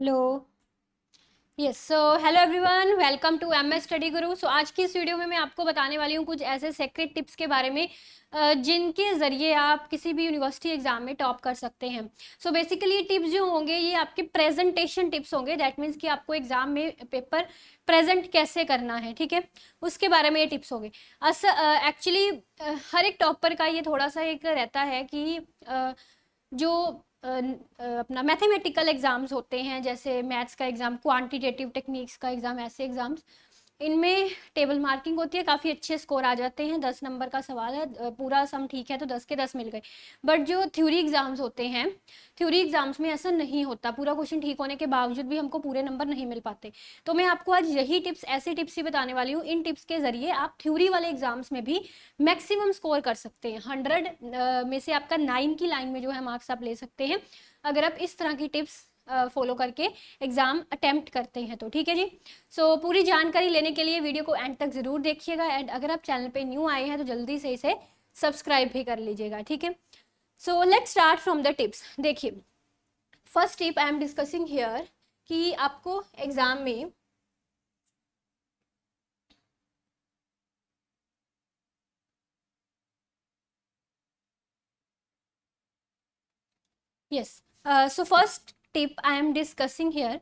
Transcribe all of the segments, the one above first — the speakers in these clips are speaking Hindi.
Hello. Yes, so hello everyone, welcome to M S study guru. So आज की इस वीडियो में मैं आपको बताने वाली हूँ कुछ ऐसे सेक्रेट टिप्स के बारे में जिनके ज़रिए आप किसी भी यूनिवर्सिटी एग्जाम में टॉप कर सकते हैं। सो बेसिकली टिप्स जो होंगे ये आपके प्रेजेंटेशन टिप्स होंगे। दैट मीन्स कि आपको एग्जाम में पेपर प्रेजेंट कैसे करना है, ठीक है, उसके बारे में ये टिप्स होंगे। एक्चुअली हर एक टॉपर का ये थोड़ा सा एक रहता है कि जो अपना मैथमेटिकल एग्जाम्स होते हैं, जैसे मैथ्स का एग्जाम, क्वांटिटेटिव टेक्निक्स का एग्जाम, ऐसे एग्जाम्स, इनमें टेबल मार्किंग होती है, काफ़ी अच्छे स्कोर आ जाते हैं। 10 नंबर का सवाल है, पूरा सम ठीक है तो 10 के 10 मिल गए। बट जो थ्योरी एग्जाम्स होते हैं, थ्योरी एग्जाम्स में ऐसा नहीं होता। पूरा क्वेश्चन ठीक होने के बावजूद भी हमको पूरे नंबर नहीं मिल पाते। तो मैं आपको आज यही टिप्स, ऐसे टिप्स ही बताने वाली हूँ। इन टिप्स के जरिए आप थ्योरी वाले एग्जाम्स में भी मैक्सिमम स्कोर कर सकते हैं। 100 में से आपका 9 की लाइन में जो है मार्क्स आप ले सकते हैं, अगर आप इस तरह की टिप्स फॉलो करके एग्जाम अटेम्प्ट करते हैं तो, ठीक है जी। पूरी जानकारी लेने के लिए वीडियो को एंड तक जरूर देखिएगा। एंड अगर आप चैनल पे न्यू आए हैं तो जल्दी से इसे सब्सक्राइब भी कर लीजिएगा, ठीक है। Let's start from the tips. देखिए, first tip I am discussing here कि आपको एग्जाम में yes, so first tip I am discussing here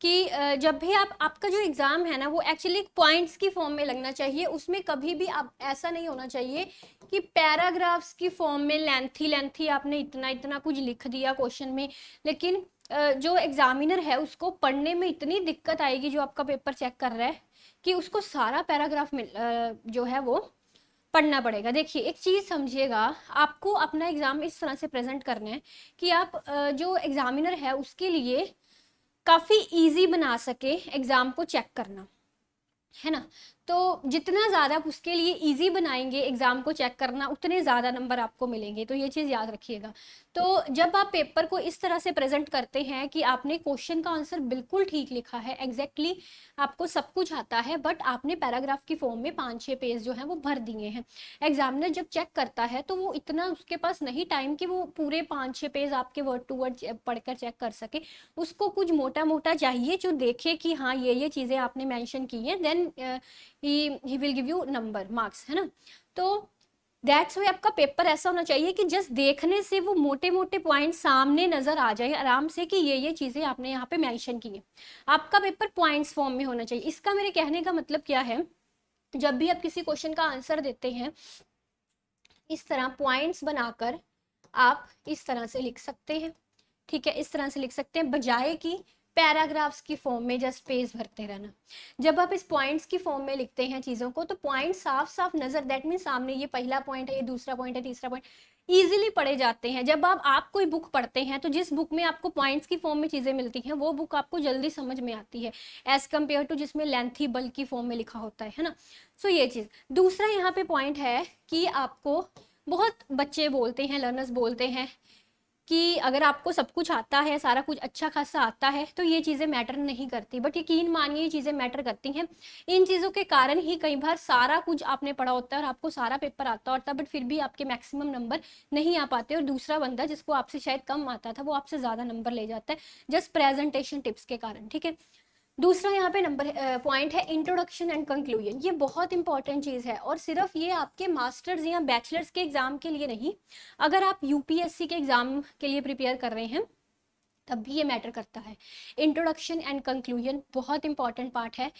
कि जब भी आप, आपका जो एग्जाम है ना वो एक्चुअली पॉइंट्स की फॉर्म में लगना चाहिए। उसमें कभी भी आप, ऐसा नहीं होना चाहिए कि पैराग्राफ्स की फॉर्म में लेंथी लेंथी आपने इतना इतना कुछ लिख दिया क्वेश्चन में, लेकिन जो एग्जामिनर है उसको पढ़ने में इतनी दिक्कत आएगी, जो आपका पेपर चेक कर रहा है, कि उसको सारा पैराग्राफ में जो है वो पढ़ना पड़ेगा। देखिए, एक चीज़ समझिएगा, आपको अपना एग्जाम इस तरह से प्रेजेंट करना है कि आप जो एग्जामिनर है उसके लिए काफ़ी इजी बना सके एग्जाम को चेक करना, है ना। तो जितना ज़्यादा आप उसके लिए इजी बनाएंगे एग्जाम को चेक करना, उतने ज़्यादा नंबर आपको मिलेंगे। तो ये चीज़ याद रखिएगा। तो जब आप पेपर को इस तरह से प्रेजेंट करते हैं कि आपने क्वेश्चन का आंसर बिल्कुल ठीक लिखा है, एग्जैक्टली आपको सब कुछ आता है, बट आपने पैराग्राफ की फॉर्म में 5-6 पेज जो है वो भर दिए हैं, एग्जामिनर जब चेक करता है तो वो इतना उसके पास नहीं टाइम कि वो पूरे 5-6 पेज आपके वर्ड टू वर्ड पढ़कर चेक कर सके। उसको कुछ मोटा मोटा चाहिए जो देखे कि हाँ ये चीज़ें आपने मेंशन की हैं, then he will give you number, marks, है ना। तो दैट्स वाई आपका पेपर ऐसा होना चाहिए कि जस्ट देखने से वो मोटे मोटे पॉइंट सामने नजर आ जाए आराम से कि ये चीजें आपने यहाँ पे मेंशन की है। आपका पेपर पॉइंट्स फॉर्म में होना चाहिए। इसका मेरे कहने का मतलब क्या है, जब भी आप किसी क्वेश्चन का आंसर देते हैं, इस तरह पॉइंट्स बनाकर आप इस तरह से लिख सकते हैं, ठीक है, इस तरह से लिख सकते हैं, बजाय कि पैराग्राफ्स की फॉर्म में जस्ट पेज भरते रहना। जब आप इस पॉइंट्स की फॉर्म में लिखते हैं चीज़ों को, तो पॉइंट साफ साफ नजर, दैट मीन सामने ये पहला पॉइंट है, ये दूसरा पॉइंट है, तीसरा पॉइंट, इजीली पढ़े जाते हैं। जब आप कोई बुक पढ़ते हैं तो जिस बुक में आपको पॉइंट्स की फॉर्म में चीज़ें मिलती हैं वो बुक आपको जल्दी समझ में आती है, एज कम्पेयर टू जिसमें लेंथी बल्कि फॉर्म में लिखा होता है ना। ये चीज़। दूसरा यहाँ पे पॉइंट है कि आपको, बहुत बच्चे बोलते हैं, लर्नर्स बोलते हैं कि अगर आपको सब कुछ आता है, सारा कुछ अच्छा खासा आता है, तो ये चीज़ें मैटर नहीं करती। बट यकीन मानिए ये चीज़ें मैटर करती हैं। इन चीज़ों के कारण ही कई बार सारा कुछ आपने पढ़ा होता है और आपको सारा पेपर आता होता है, बट फिर भी आपके मैक्सिमम नंबर नहीं आ पाते, और दूसरा बंदा जिसको आपसे शायद कम आता था वो आपसे ज़्यादा नंबर ले जाता है, जस्ट प्रेजेंटेशन टिप्स के कारण, ठीक है। दूसरा यहाँ पे नंबर पॉइंट है इंट्रोडक्शन एंड कंक्लूजन। ये बहुत इंपॉर्टेंट चीज़ है, और सिर्फ ये आपके मास्टर्स या बैचलर्स के एग्जाम के लिए नहीं, अगर आप यूपीएससी के एग्जाम के लिए प्रिपेयर कर रहे हैं तब भी ये मैटर करता है। इंट्रोडक्शन एंड कंक्लूजन बहुत इंपॉर्टेंट पार्ट है।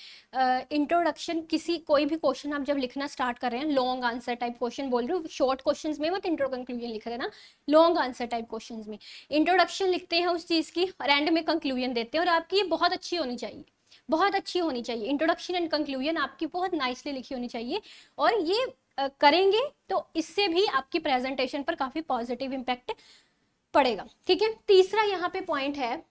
इंट्रोडक्शन, किसी कोई भी क्वेश्चन आप जब लिखना स्टार्ट कर रहे हैं, लॉन्ग आंसर टाइप क्वेश्चन बोल रही हूँ, शॉर्ट क्वेश्चन में मत इंट्रो कंक्लूजन लिख रहे ना, लॉन्ग आंसर टाइप क्वेश्चन में इंट्रोडक्शन लिखते हैं उस चीज़ की, और एंड में कंक्लूजन देते हैं, और आपकी ये बहुत अच्छी होनी चाहिए, बहुत अच्छी होनी चाहिए। इंट्रोडक्शन एंड कंक्लूजन आपकी बहुत नाइसली लिखी होनी चाहिए, और ये करेंगे तो इससे भी आपकी प्रेजेंटेशन पर काफ़ी पॉजिटिव इम्पैक्ट पड़ेगा, ठीक है। तीसरा यहाँ पे पॉइंट है,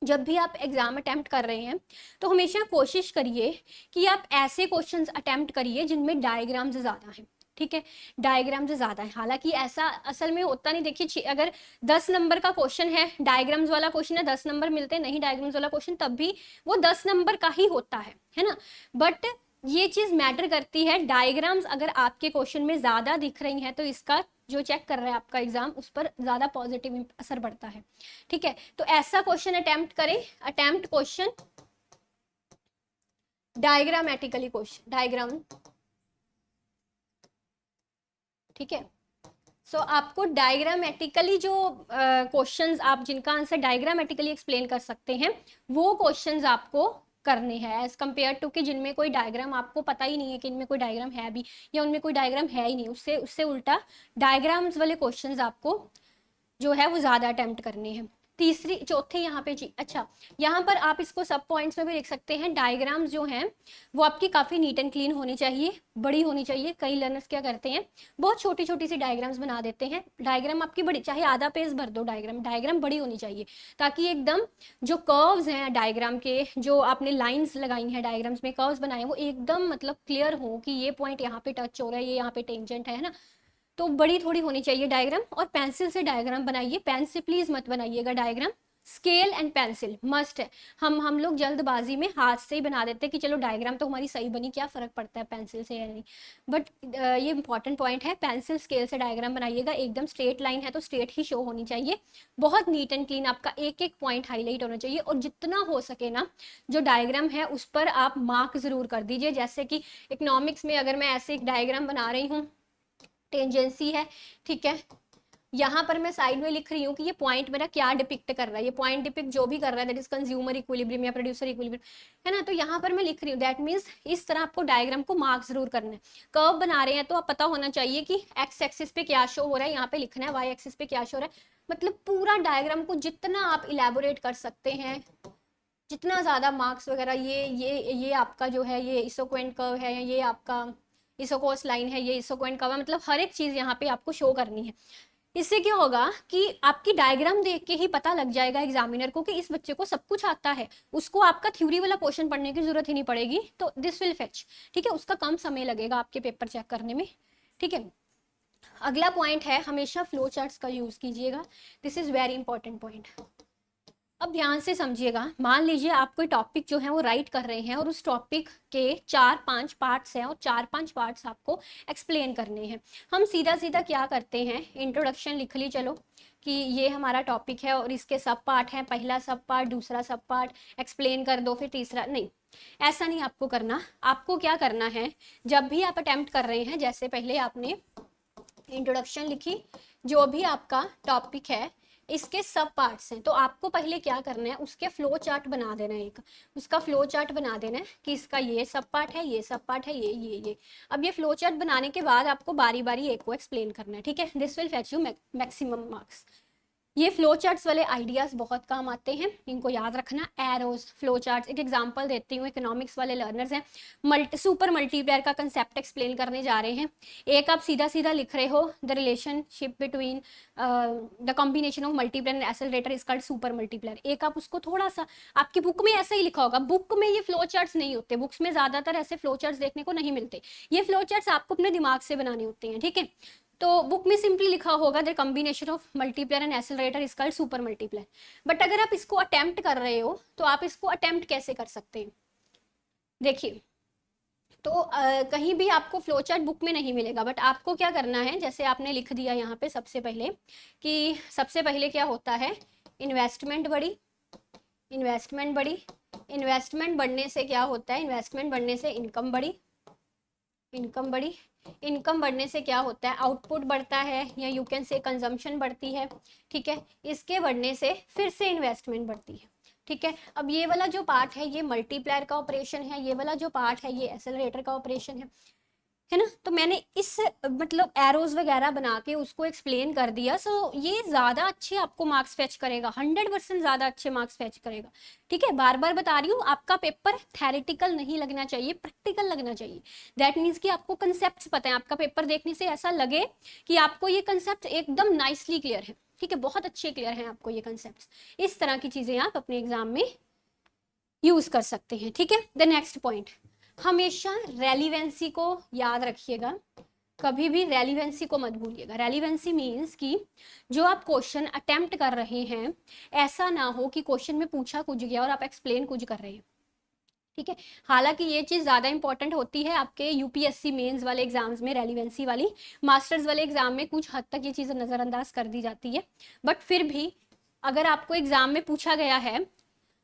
जब भी आप एग्जाम अटेम्प्ट कर रहे हैं तो हमेशा कोशिश करिए कि आप ऐसे क्वेश्चंस अटेम्प्ट करिए जिनमें डायग्राम्स ज़्यादा हैं, ठीक है। डायग्राम्स ज़्यादा है, हालांकि ऐसा असल में होता नहीं। देखिए, अगर 10 नंबर का क्वेश्चन है, डायग्राम्स वाला क्वेश्चन है, 10 नंबर मिलते हैं, नहीं डायग्राम्स वाला क्वेश्चन, तब भी वो 10 नंबर का ही होता है ना। बट ये चीज़ मैटर करती है, डायग्राम्स अगर आपके क्वेश्चन में ज़्यादा दिख रही हैं तो इसका जो चेक कर रहा है आपका एग्जाम, उस पर ज़्यादा पॉजिटिव असर पड़ता है। ठीक है, तो ऐसा क्वेश्चन अटेम्प्ट करें, attempt question diagrammatically, question diagram. ठीक है, सो आपको डायग्रामेटिकली जो क्वेश्चंस आप जिनका आंसर डायग्रामेटिकली एक्सप्लेन कर सकते हैं, वो क्वेश्चंस आपको करने हैं, एज कम्पेयर टू कि जिनमें कोई डायग्राम आपको पता ही नहीं है कि इनमें कोई डायग्राम है भी या उनमें कोई डायग्राम है ही नहीं, उससे उससे उल्टा डायग्राम्स वाले क्वेश्चंस आपको जो है वो ज़्यादा अटेम्प्ट करने हैं। तीसरी चौथे यहाँ पे जी, अच्छा यहाँ पर आप इसको सब पॉइंट्स में भी लिख सकते हैं। डायग्राम्स जो हैं वो आपकी काफ़ी नीट एंड क्लीन होनी चाहिए, बड़ी होनी चाहिए। कई लर्नर्स क्या करते हैं, बहुत छोटी छोटी सी डायग्राम्स बना देते हैं। डायग्राम आपकी बड़ी, चाहे आधा पेज भर दो डायग्राम, डायग्राम बड़ी होनी चाहिए, ताकि एकदम जो कर्व्स हैं डायग्राम के, जो आपने लाइन्स लगाई हैं डायग्राम्स में, कर्व्स बनाए, वो एकदम मतलब क्लियर हो कि ये पॉइंट यहाँ पे टच हो रहा है, ये यहाँ पे टेंजेंट है ना। तो बड़ी थोड़ी होनी चाहिए डायग्राम। और पेंसिल से डायग्राम बनाइए, पेन से प्लीज मत बनाइएगा diagram. Scale and pencil must है। हम लोग जल्दबाजी में हाथ से ही बना देते हैं कि चलो डायग्राम तो हमारी सही बनी, क्या फर्क पड़ता है पेंसिल से या नहीं। बट ये इंपॉर्टेंट पॉइंट है, पेंसिल स्केल से डायग्राम बनाइएगा, एकदम स्ट्रेट लाइन है तो स्ट्रेट ही शो होनी चाहिए, बहुत नीट एंड क्लीन, आपका एक एक पॉइंट हाईलाइट होना चाहिए। और जितना हो सके ना, जो डायग्राम है उस पर आप मार्क जरूर कर दीजिए। जैसे कि इकोनॉमिक्स में अगर मैं ऐसे एक डायग्राम बना रही हूँ, टेंजेंसी है, ठीक है, यहाँ पर मैं साइड में लिख रही हूँ कि ये पॉइंट मेरा क्या डिपिक्ट कर रहा है, ये पॉइंट डिपिक्ट जो भी कर रहा है, दैट इज कंज्यूमर इक्विलिब्रियम या प्रोड्यूसर इक्विलिब्रियम, है ना। तो यहाँ पर मैं लिख रही हूँ, दैट मीन्स इस तरह आपको डायग्राम को मार्क जरूर करना है। कर्व बना रहे हैं तो आप पता होना चाहिए कि एक्स एक्सिस पे क्या शो हो रहा है, यहाँ पे लिखना है वाई एक्सिस पे क्या शो हो रहा है। मतलब पूरा डायग्राम को जितना आप इलेबोरेट कर सकते हैं, जितना ज्यादा मार्क्स वगैरह, ये आपका जो है ये इसोक्वेंट कर्व है, ये आपका इसोकोस लाइन है, ये इसोक्वेंट कर्व है, मतलब हर एक चीज यहाँ पे आपको शो करनी है। इससे क्या होगा कि आपकी डायग्राम देख के ही पता लग जाएगा एग्जामिनर को कि इस बच्चे को सब कुछ आता है, उसको आपका थ्योरी वाला पोर्शन पढ़ने की जरूरत ही नहीं पड़ेगी, तो दिस विल फेच। ठीक है, उसका कम समय लगेगा आपके पेपर चेक करने में। ठीक है, अगला पॉइंट है, हमेशा फ्लो चार्ट्स का यूज कीजिएगा, this is very important point. अब ध्यान से समझिएगा, मान लीजिए आप कोई टॉपिक जो है वो राइट कर रहे हैं और उस टॉपिक के 4-5 पार्ट्स हैं और 4-5 पार्ट्स आपको एक्सप्लेन करने हैं। हम सीधा सीधा क्या करते हैं, इंट्रोडक्शन लिख ली, चलो कि ये हमारा टॉपिक है और इसके सब पार्ट हैं, पहला सब पार्ट, दूसरा सब पार्ट, एक्सप्लेन कर दो, फिर तीसरा। नहीं, ऐसा नहीं आपको करना। आपको क्या करना है, जब भी आप अटेम्प्ट कर रहे हैं, जैसे पहले आपने इंट्रोडक्शन लिखी, जो भी आपका टॉपिक है इसके सब पार्ट्स हैं, तो आपको पहले क्या करना है, उसके फ्लो चार्ट बना देना है, एक उसका फ्लो चार्ट बना देना है कि इसका ये सब पार्ट है, ये सब पार्ट है, ये। अब ये फ्लो चार्ट बनाने के बाद आपको बारी बारी एक को एक्सप्लेन करना है। ठीक है, this will fetch you maximum marks. ये फ्लो चार्ट्स वाले आइडियाज बहुत काम आते हैं, इनको याद रखना। एरोज, फ्लो चार्ट्स, एक एग्जांपल देती हूँ, इकोनॉमिक्स वाले लर्नर्स हैं, सुपर मल्टीप्लायर का कंसेप्ट एक्सप्लेन करने जा रहे हैं। एक आप सीधा सीधा लिख रहे हो, the relationship between the combination of multiplier and accelerator is called super multiplier. एक आप उसको थोड़ा सा, आपकी बुक में ऐसा ही लिखा होगा, बुक में ये फ्लो चार्ट्स नहीं होते, बुक्स में ज्यादातर ऐसे फ्लो चार्ट्स देखने को नहीं मिलते, ये फ्लो चार्ट्स आपको अपने दिमाग से बनाने होते हैं। ठीक है, तो बुक में सिंपली लिखा होगा the combination of multiplier and accelerator is called super multiplier. But अगर आप इसको अटेम्प्ट कर रहे हो तो आप इसको अटेम्प्ट कैसे कर सकते हैं, देखिए। तो कहीं भी आपको फ्लो चार्ट बुक में नहीं मिलेगा, बट आपको क्या करना है, जैसे आपने लिख दिया यहाँ पे सबसे पहले कि सबसे पहले क्या होता है, इन्वेस्टमेंट बढ़ी, इन्वेस्टमेंट बढ़ी, इन्वेस्टमेंट बढ़ने से क्या होता है, इन्वेस्टमेंट बढ़ने से इनकम बढ़ी, इनकम बढ़ी, इनकम बढ़ने से क्या होता है, आउटपुट बढ़ता है, या यू कैन से कंजम्पशन बढ़ती है। ठीक है, इसके बढ़ने से फिर से इन्वेस्टमेंट बढ़ती है। ठीक है, अब ये वाला जो पार्ट है ये मल्टीप्लायर का ऑपरेशन है, ये वाला जो पार्ट है ये एक्सेलरेटर का ऑपरेशन है ना। तो मैंने इस मतलब एरोज वगैरह बना के उसको एक्सप्लेन कर दिया, सो ये ज्यादा अच्छे आपको मार्क्स फेच करेगा, 100% ज्यादा अच्छे मार्क्स फेच करेगा। ठीक है, बार बार बता रही हूँ, आपका पेपर थेरेटिकल नहीं लगना चाहिए, प्रैक्टिकल लगना चाहिए। दैट मीन्स कि आपको कंसेप्ट पता है, आपका पेपर देखने से ऐसा लगे कि आपको ये कंसेप्ट एकदम नाइसली क्लियर है। ठीक है, बहुत अच्छे क्लियर हैं आपको ये कंसेप्ट। इस तरह की चीजें आप अपने एग्जाम में यूज कर सकते हैं। ठीक है, द नेक्स्ट पॉइंट, हमेशा रेलिवेंसी को याद रखिएगा, कभी भी रेलिवेंसी को मत भूलिएगा। रेलिवेंसी मीन्स कि जो आप क्वेश्चन अटेम्प्ट कर रहे हैं, ऐसा ना हो कि क्वेश्चन में पूछा कुछ गया और आप एक्सप्लेन कुछ कर रहे हैं। ठीक है। हालांकि ये चीज़ ज़्यादा इंपॉर्टेंट होती है आपके यूपीएससी मेंस वाले एग्जाम्स में, रेलिवेंसी वाली। मास्टर्स वाले एग्जाम में कुछ हद तक ये चीज़ें नज़रअंदाज कर दी जाती है, बट फिर भी अगर आपको एग्जाम में पूछा गया है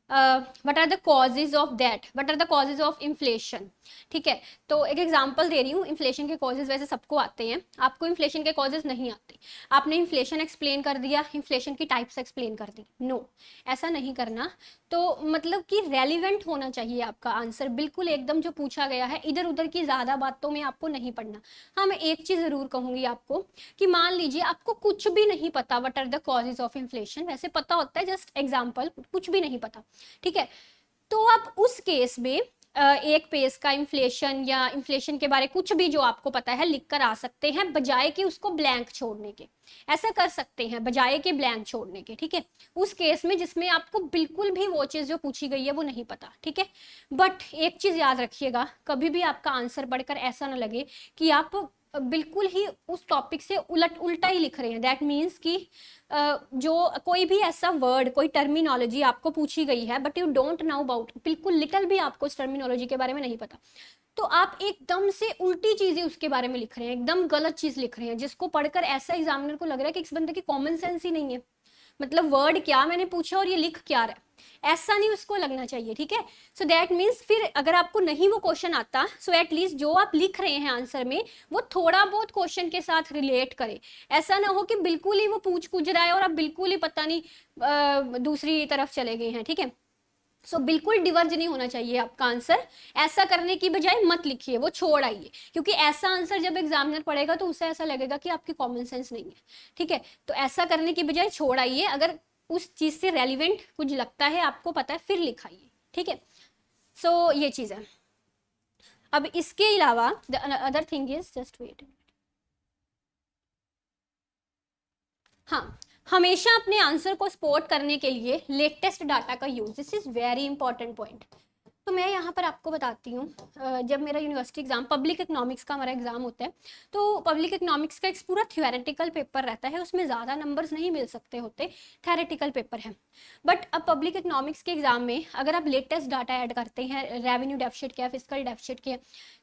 what are the causes of that, what are the causes of inflation, ठीक है, तो एक एग्जांपल दे रही हूँ। इन्फ्लेशन के कॉजेज वैसे सबको आते हैं, आपको इन्फ्लेशन के कॉजेज नहीं आते। आपने इन्फ्लेशन एक्सप्लेन कर दिया, इन्फ्लेशन की टाइप्स एक्सप्लेन कर दी, नो, ऐसा नहीं करना। तो मतलब कि रेलिवेंट होना चाहिए आपका आंसर, बिल्कुल एकदम जो पूछा गया है, इधर उधर की ज़्यादा बातों में आपको नहीं पढ़ना। हाँ, मैं एक चीज़ ज़रूर कहूँगी आपको कि मान लीजिए आपको कुछ भी नहीं पता what are the causes of inflation, वैसे पता होता है, जस्ट एग्जाम्पल, कुछ भी नहीं पता, ठीक है, तो आप उस केस में एक पेज का इन्फ्लेशन या इन्फ्लेशन के बारे कुछ भी जो आपको पता है लिख कर आ सकते हैं, बजाय कि उसको ब्लैंक छोड़ने के। ऐसा कर सकते हैं बजाय कि ब्लैंक छोड़ने के, ठीक है, उस केस में जिसमें आपको बिल्कुल भी वो चीज़ जो पूछी गई है वो नहीं पता, ठीक है। बट एक चीज़ याद रखिएगा, कभी भी आपका आंसर पढ़कर ऐसा ना लगे कि आप बिल्कुल ही उस टॉपिक से उल्टा ही लिख रहे हैं। दैट मीन्स कि जो कोई भी ऐसा वर्ड, कोई टर्मिनोलॉजी आपको पूछी गई है but you don't know about, बिल्कुल लिटिल भी आपको उस टर्मिनोलॉजी के बारे में नहीं पता, तो आप एकदम से उल्टी चीजें उसके बारे में लिख रहे हैं, एकदम गलत चीज लिख रहे हैं, जिसको पढ़कर ऐसा एग्जामिनर को लग रहा है कि इस बंदे की कॉमन सेंस ही नहीं है, मतलब वर्ड क्या मैंने पूछा और ये लिख क्या रहा है, ऐसा नहीं उसको लगना चाहिए, ठीक है। सो दैट मीन्स फिर अगर आपको नहीं वो क्वेश्चन आता, सो एटलीस्ट जो आप लिख रहे हैं आंसर में वो थोड़ा बहुत क्वेश्चन के साथ रिलेट करे। ऐसा ना हो कि बिल्कुल ही वो पूछ कुछ रहा है और आप बिल्कुल ही पता नहीं दूसरी तरफ चले गए हैं, ठीक है। सो बिल्कुल डिवर्ज नहीं होना चाहिए आपका आंसर, ऐसा करने की बजाय मत लिखिए, वो छोड़ आइए, क्योंकि ऐसा आंसर जब एग्जामिनर पढ़ेगा तो उसे ऐसा लगेगा कि आपकी कॉमन सेंस नहीं है, ठीक है। तो ऐसा करने की बजाय छोड़ आइए, अगर उस चीज से रेलिवेंट कुछ लगता है, आपको पता है, फिर लिखाइए, ठीक है। सो ये चीज है। अब इसके अलावा the other thing is, just wait, हाँ, हमेशा अपने आंसर को सपोर्ट करने के लिए लेटेस्ट डाटा का use, this is very important point. तो मैं यहाँ पर आपको बताती हूँ, जब मेरा यूनिवर्सिटी एग्जाम, पब्लिक इकोनॉमिक्स का हमारा एग्जाम होता है, तो पब्लिक इकोनॉमिक्स का एक पूरा थ्योरेटिकल पेपर रहता है, उसमें ज़्यादा नंबर्स नहीं मिल सकते होते, थ्योरेटिकल पेपर है। बट अब पब्लिक इकोनॉमिक्स के एग्जाम में अगर आप लेटेस्ट डाटा ऐड करते हैं, रेवेन्यू डेफिसिट क्या, फिजिकल डेफिसिट क्या,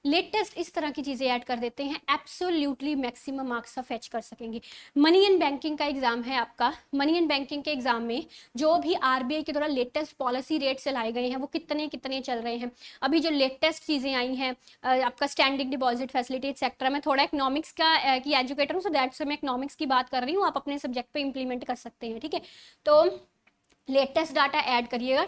लेटेस्ट इस तरह की चीज़ें ऐड कर देते हैं, एब्सोल्युटली मैक्सिमम मार्क्स आप फेच कर सकेंगे। मनी एंड बैंकिंग का एग्जाम है आपका, मनी एंड बैंकिंग के एग्जाम में जो भी आरबीआई के द्वारा लेटेस्ट पॉलिसी रेट चलाए गए हैं वो कितने कितने चल रहे हैं, अभी जो लेटेस्ट चीज़ें आई हैं, आपका स्टैंडिंग डिपॉजिट फैसिलिटी एक्सेट्रा, मैं थोड़ा इकोनॉमिक्स का की एजुकेटर हूँ, सो दैट से मैं इकोनॉमिक्स की बात कर रही हूँ, आप अपने सब्जेक्ट पे इंप्लीमेंट कर सकते हैं, ठीक है। तो लेटेस्ट डाटा ऐड करिएगा,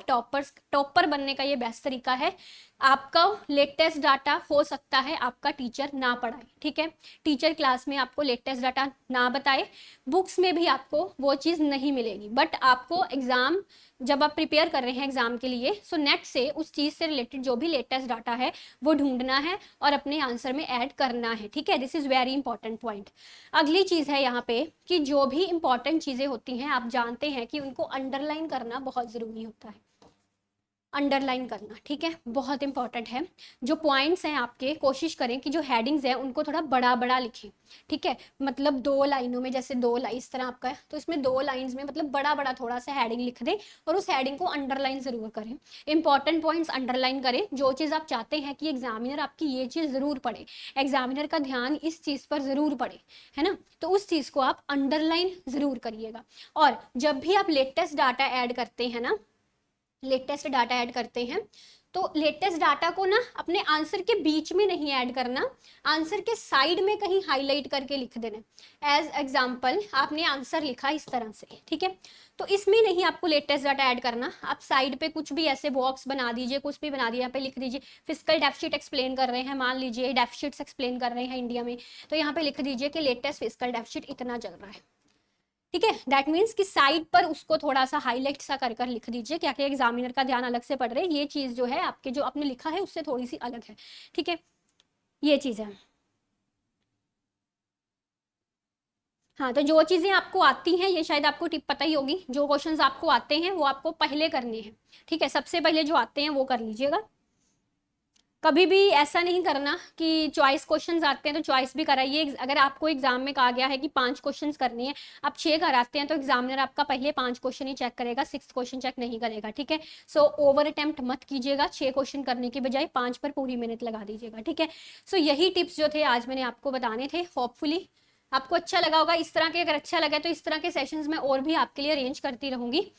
टॉपर बनने का ये बेस्ट तरीका है। आपका लेटेस्ट डाटा हो सकता है आपका टीचर ना पढ़ाए, ठीक है, टीचर क्लास में आपको लेटेस्ट डाटा ना बताए, बुक्स में भी आपको वो चीज़ नहीं मिलेगी, बट आपको एग्जाम जब आप प्रिपेयर कर रहे हैं एग्जाम के लिए, सो नेट से उस चीज़ से रिलेटेड जो भी लेटेस्ट डाटा है वो ढूंढना है और अपने आंसर में ऐड करना है, ठीक है। This is very important point. अगली चीज़ है यहाँ पे कि जो भी इंपॉर्टेंट चीज़ें होती हैं, आप जानते हैं कि उनको अंडरलाइन करना बहुत ज़रूरी होता है, अंडरलाइन करना, ठीक है, बहुत इंपॉर्टेंट है। जो पॉइंट्स हैं आपके, कोशिश करें कि जो हेडिंग्स हैं उनको थोड़ा बड़ा बड़ा लिखें, ठीक है, मतलब 2 लाइनों में, जैसे 2 लाइन इस तरह आपका है तो इसमें 2 लाइन्स में मतलब बड़ा बड़ा थोड़ा सा हेडिंग लिख दें और उस हेडिंग को अंडरलाइन जरूर करें, इंपॉर्टेंट पॉइंट्स अंडरलाइन करें, जो चीज़ आप चाहते हैं कि एग्जामिनर आपकी ये चीज़ ज़रूर पढ़े, एग्जामिनर का ध्यान इस चीज़ पर ज़रूर पड़े, है ना, तो उस चीज़ को आप अंडरलाइन ज़रूर करिएगा। और जब भी आप लेटेस्ट डाटा ऐड करते हैं ना, लेटेस्ट डाटा ऐड करते हैं, तो लेटेस्ट डाटा को ना अपने आंसर के बीच में नहीं ऐड करना, आंसर के साइड में कहीं हाईलाइट करके लिख देना। एज एग्जाम्पल आपने आंसर लिखा इस तरह से, ठीक है, तो इसमें नहीं आपको लेटेस्ट डाटा ऐड करना, आप साइड पे कुछ भी ऐसे बॉक्स बना दीजिए, कुछ भी बना दिया, यहाँ पे लिख दीजिए फिजिकल डेफिसिट एक्सप्लेन कर रहे हैं, मान लीजिए डेफिसिट्स एक्सप्लेन कर रहे हैं इंडिया में, तो यहाँ पे लिख दीजिए कि लेटेस्ट फिजिकल डेफिसिट इतना चल रहा है, ठीक है। दैट मीन्स कि साइड पर उसको थोड़ा सा हाईलाइट सा कर कर लिख दीजिए, क्या कि एग्जामिनर का ध्यान अलग से पड़ रहा है, ये चीज जो है आपके जो आपने लिखा है उससे थोड़ी सी अलग है, ठीक है, ये चीज है। हाँ, तो जो चीजें आपको आती हैं ये शायद आपको टिप पता ही होगी, जो क्वेश्चंस आपको आते हैं वो आपको पहले करने हैं, ठीक है, सबसे पहले जो आते हैं वो कर लीजिएगा। कभी भी ऐसा नहीं करना कि चॉइस क्वेश्चंस आते हैं तो चॉइस भी कराइए। अगर आपको एग्जाम में कहा गया है कि 5 क्वेश्चंस करनी है, आप 6 कराते हैं, तो एग्जामिनर आपका पहले 5 क्वेश्चन ही चेक करेगा, 6 क्वेश्चन चेक नहीं करेगा, ठीक है। सो ओवर अटेम्प्ट मत कीजिएगा, 6 क्वेश्चन करने की बजाय 5 पर पूरी मेहनत लगा दीजिएगा, ठीक है। सो यही टिप्स जो थे आज मैंने आपको बताने थे। होपफुली आपको अच्छा लगा होगा। इस तरह के अगर अच्छा लगा तो इस तरह के सेशंस में और भी आपके लिए अरेंज करती रहूंगी।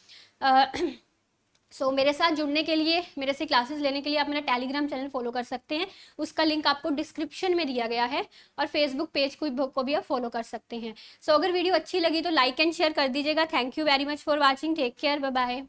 मेरे साथ जुड़ने के लिए, मेरे से क्लासेस लेने के लिए आप मेरा टेलीग्राम चैनल फॉलो कर सकते हैं, उसका लिंक आपको डिस्क्रिप्शन में दिया गया है, और फेसबुक पेज को भी आप फॉलो कर सकते हैं। अगर वीडियो अच्छी लगी तो लाइक एंड शेयर कर दीजिएगा। Thank you very much for watching, take care, bye bye.